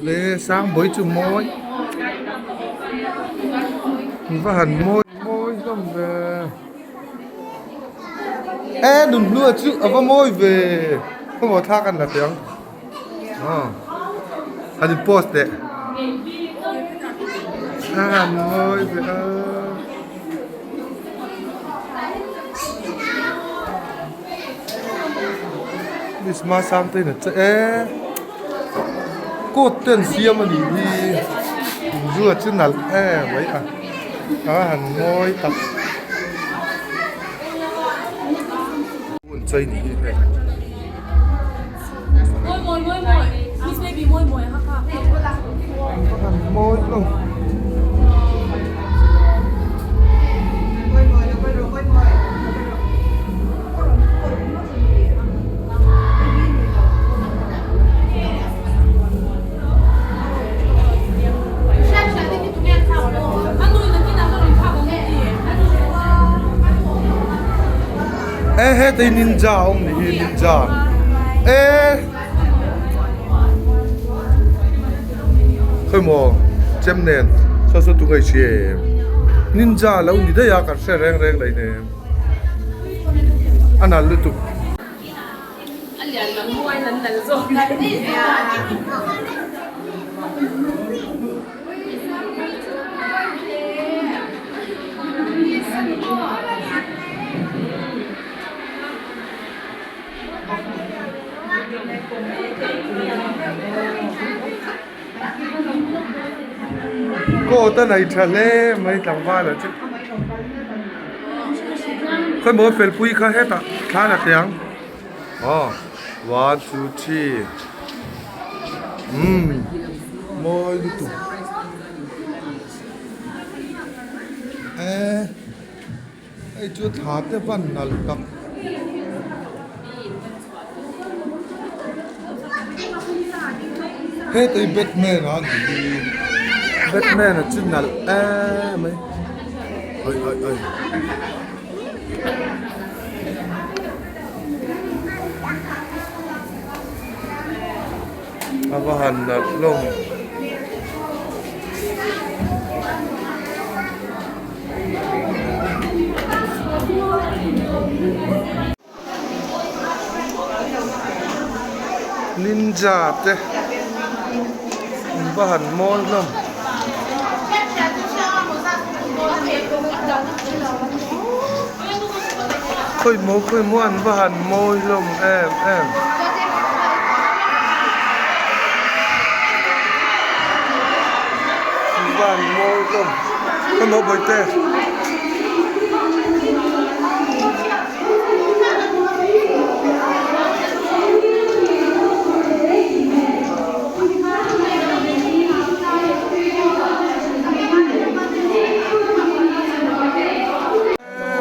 lê sáng bới chữ môi và hẳn môi môi không về ê đừng lừa chữ ở vào môi về không có thác ăn là tiếng anh post đấy hẳn môi về Bisma sampai na cô tên xiêm mà đi rửa chân nal vậy hẳn môi tập buồn chơi đi này môi Miss Baby môi ha hẳn môi không hết tay ninja ông này ninja khơi mò chém nền sao tụi người chơi ninja là ông đi đây à cả xe reng này nè anh ăn lụt anh liền làm môi lần rồi cô tên này trả lệ mấy thằng vai là chứ khơi mò phèn pui khơi hết à khá là tiếng 1, 2, 3 môi đi tụ ai chưa thả tới văn nào cặp hết tới Batman à Batman là chân nào mấy ơi hẳn là lông ninja thế và hẳn môi lông khơi môi và hẳn môi lông em và hẳn môi lông khơi môi bồi tê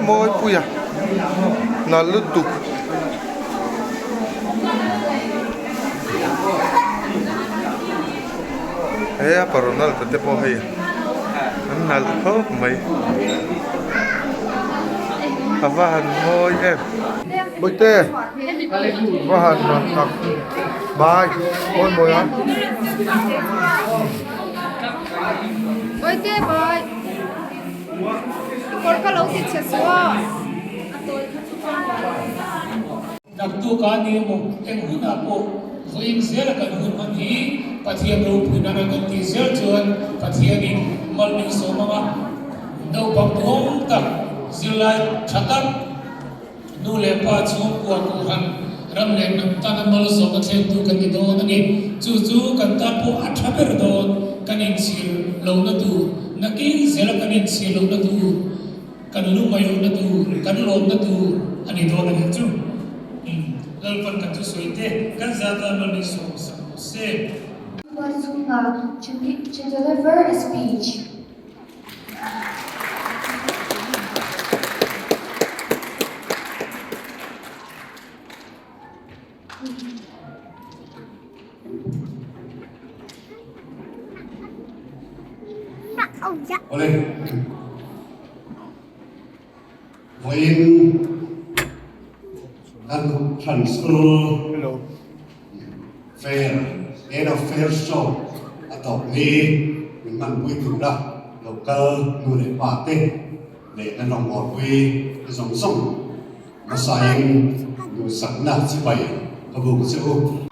môi pui à là lứt tục paronal tete po hay anh nal ho mấy havahan môi em bôi tê havahan tắc bài môi á bôi tê bôi con có lâu thì chết rồi đặc tu cá ni một em hùn à bộ với em sẽ là cần hùn hoàn hí và thiệp đầu hùn là cần tiền sẽ chuẩn và thiệp đi mal mình số mà đâu bằng thốn tập dư lại chặt tắt nu lệ pa chung của tu hành ram lệ nằm ta nằm mal số các thêm tu cần đi đâu nè chú cần ta po ắt hấp được đâu cần in xìu lâu na tu nãy cái sẽ là cần in xìu lâu na tu cần lu mayu na tu cần lom na tu anh đi đâu nè chú Lalpan katu soite kan zata mali so se to deliver a speech. Oleh Voin transfer hello fair, end of fair show. tộc ni mình mang vui thủ đắc đầu cơ nuôi để hòa tết để nó lòng ngọt vui nó dòng sông nó sai nuôi sẵn nát như vậy có vùng sẽ ôm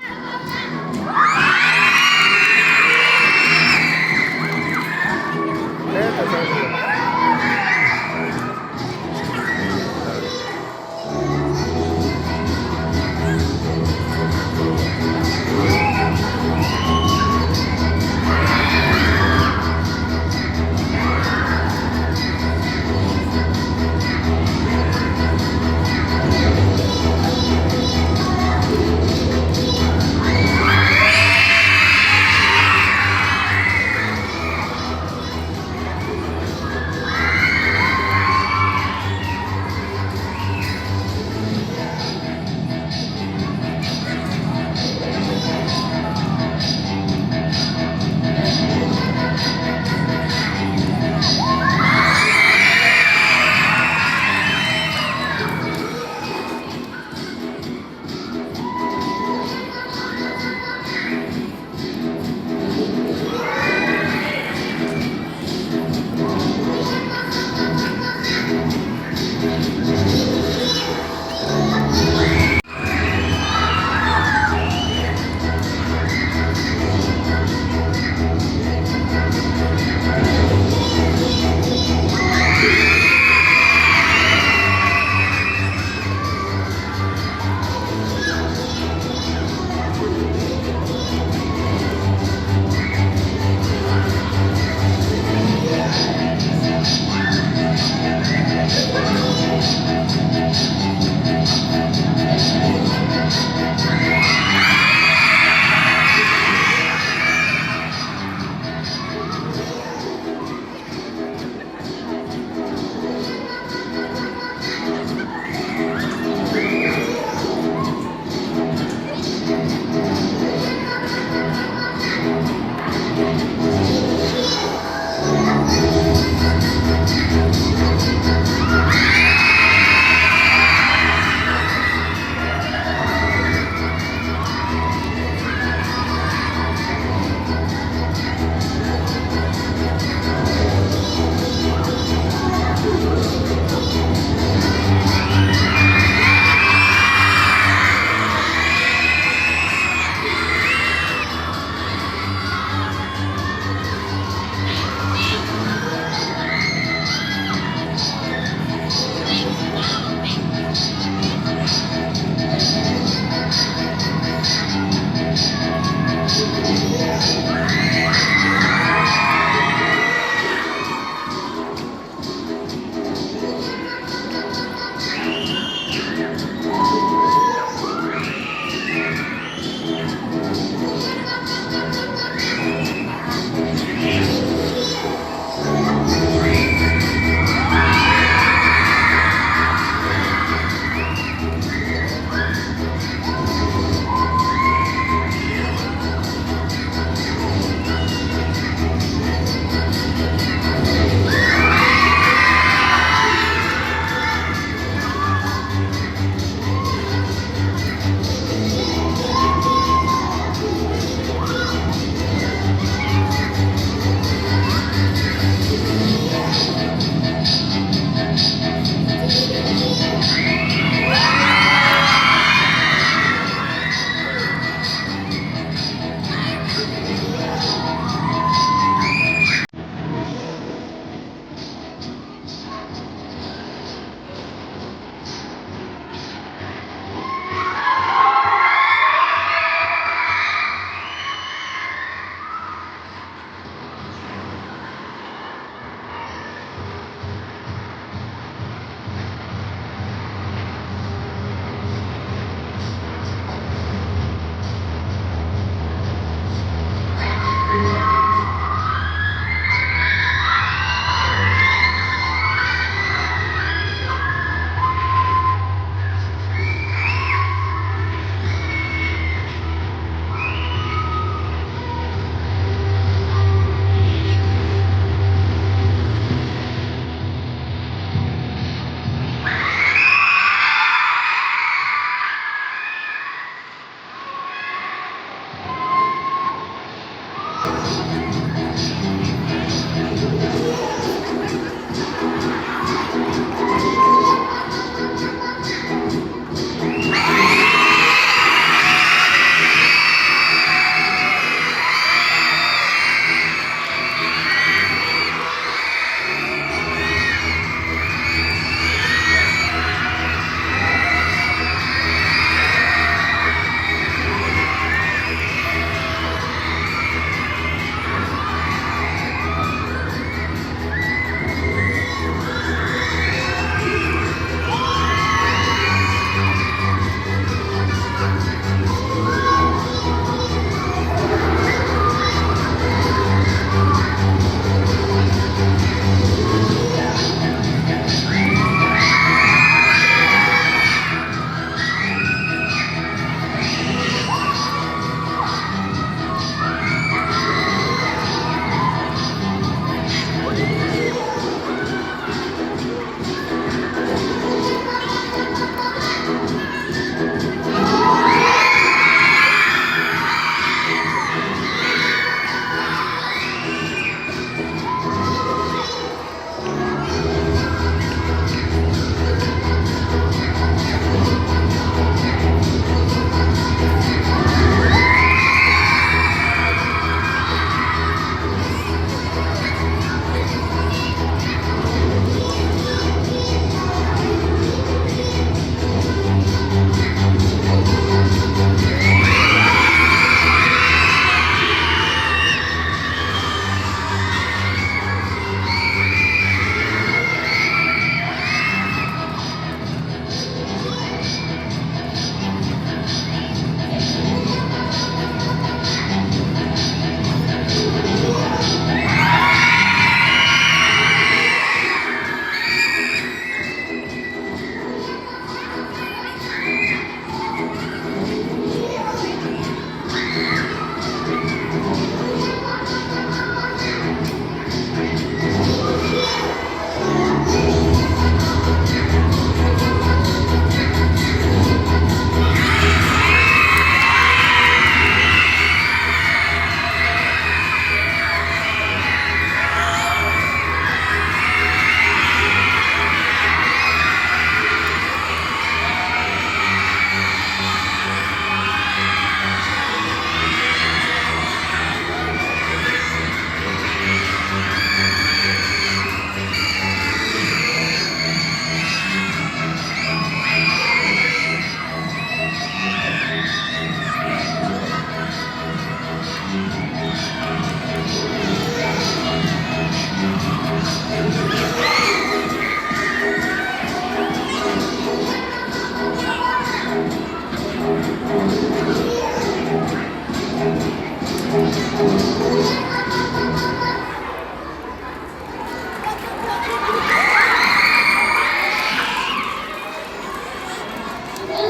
Well,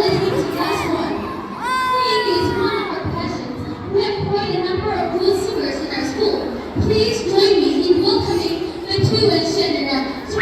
listening to last one. Singing is one of our passions. We have quite a number of good singers in our school. Please join me in welcoming the two and Shenina to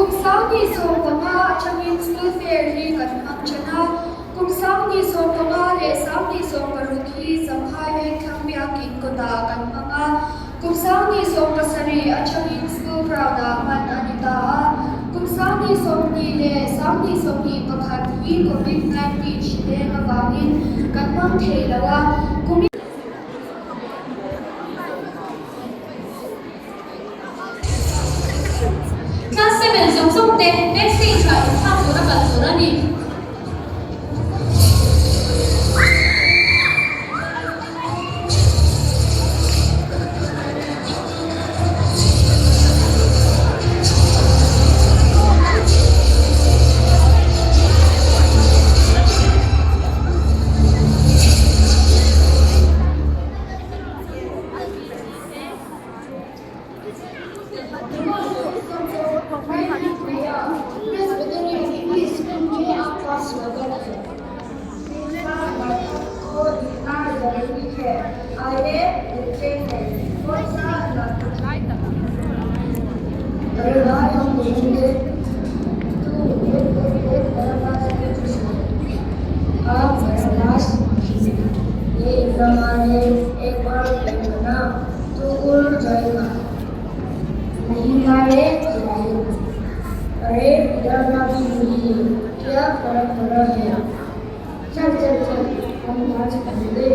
Kung sang ni so panga changin school fair ni kan ang chana kung sang ni so panga le sang ni so paruki samhai ve khamya kin ko da kan manga kung sang ni so pasari changin school prada man anita kung sang ni so ni le sang ni so ni pakhat hi covid-19 shile mawangin kan mang theilawa kung Class 7 song song te backstage ka sa pura ka sura ni क्या फर्क पड़ा है चल चल चल हम आज पहले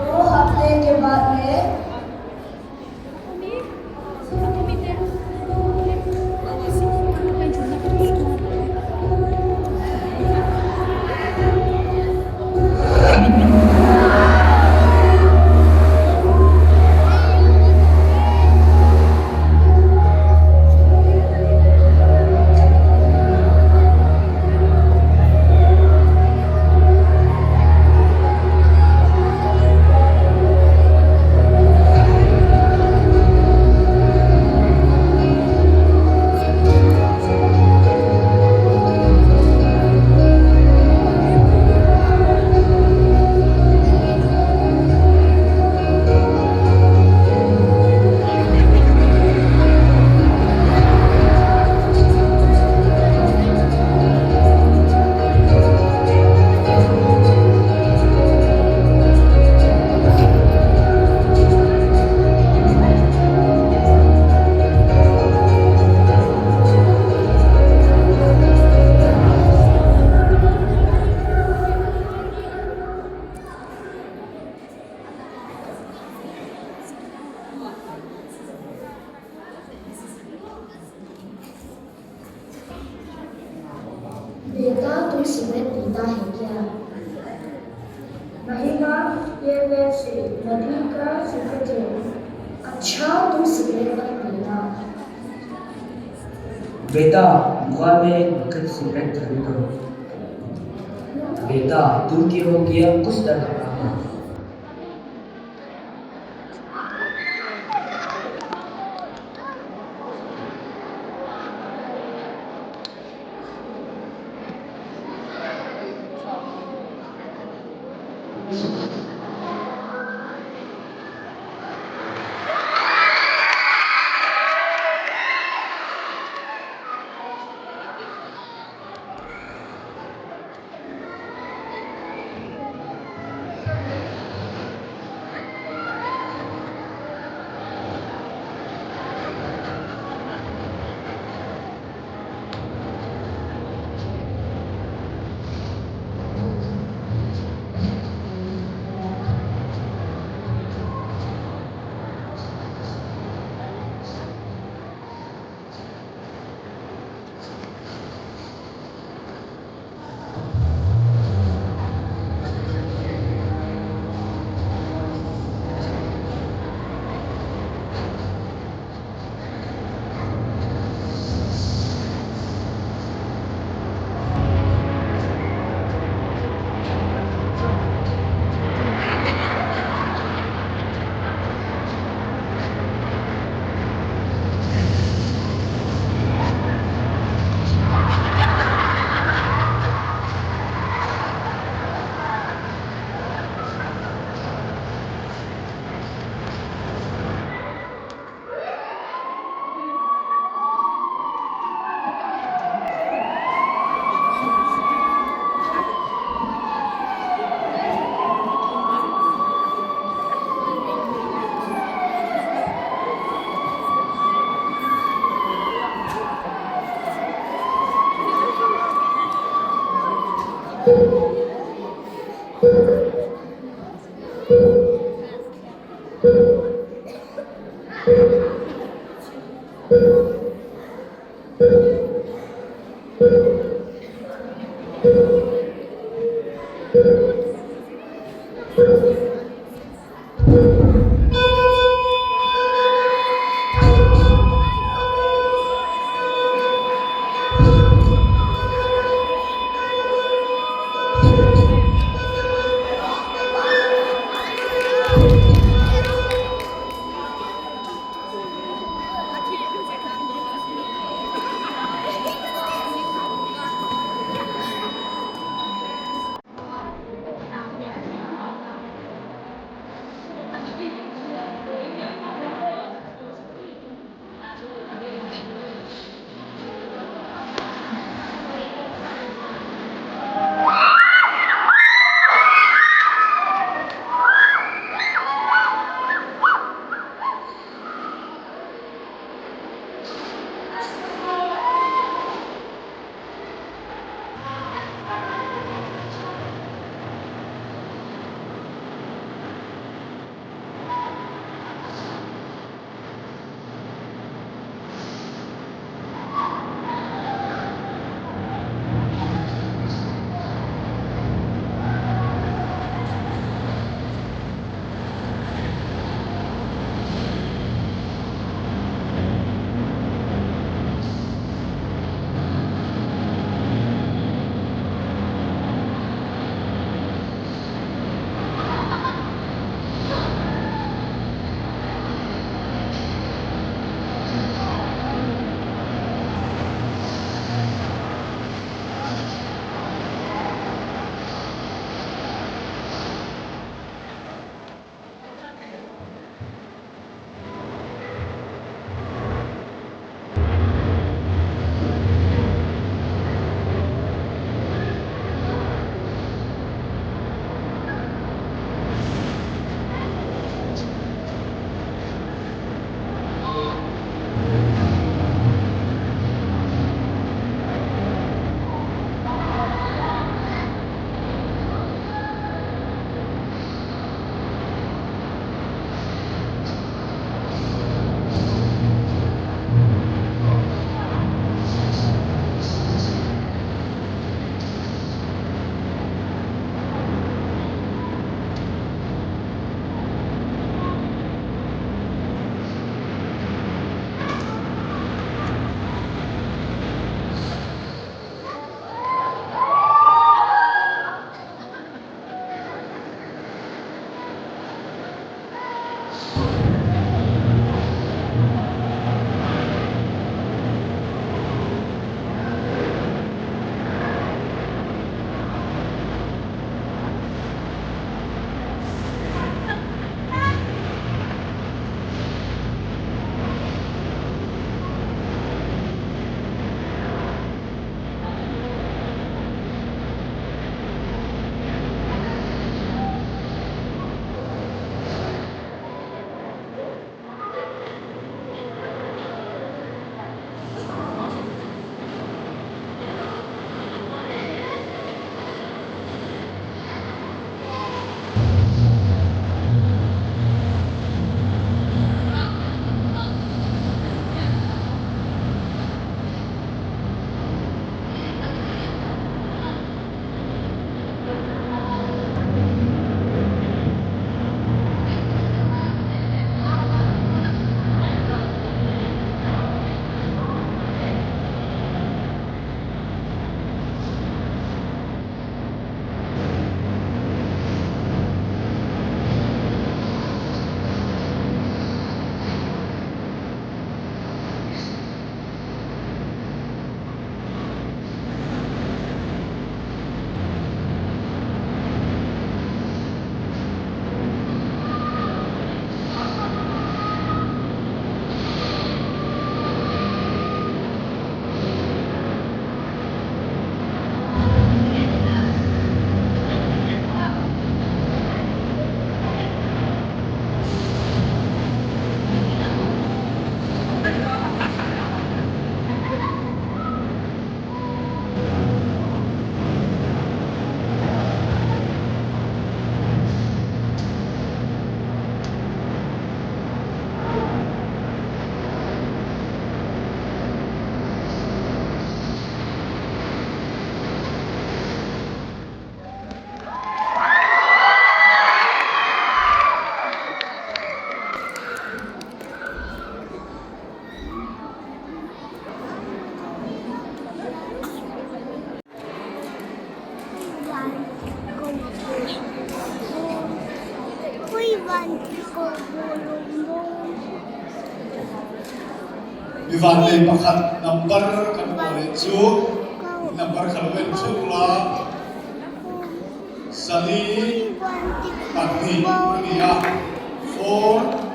2 हफ्ते के बाद में बेटा तुम सिगरेट पीता है क्या? नहीं माँ, ये वैसे नदी का सिगरेट है। अच्छा तुम सिगरेट मत पीना। बेटा दुकान में एक बकेट सिगरेट खरीदो। बेटा तुम क्या हो गया कुछ डर रहा है। Bivan le pakhat number kan pore chu number khalwen chula Sali Pati Nia 4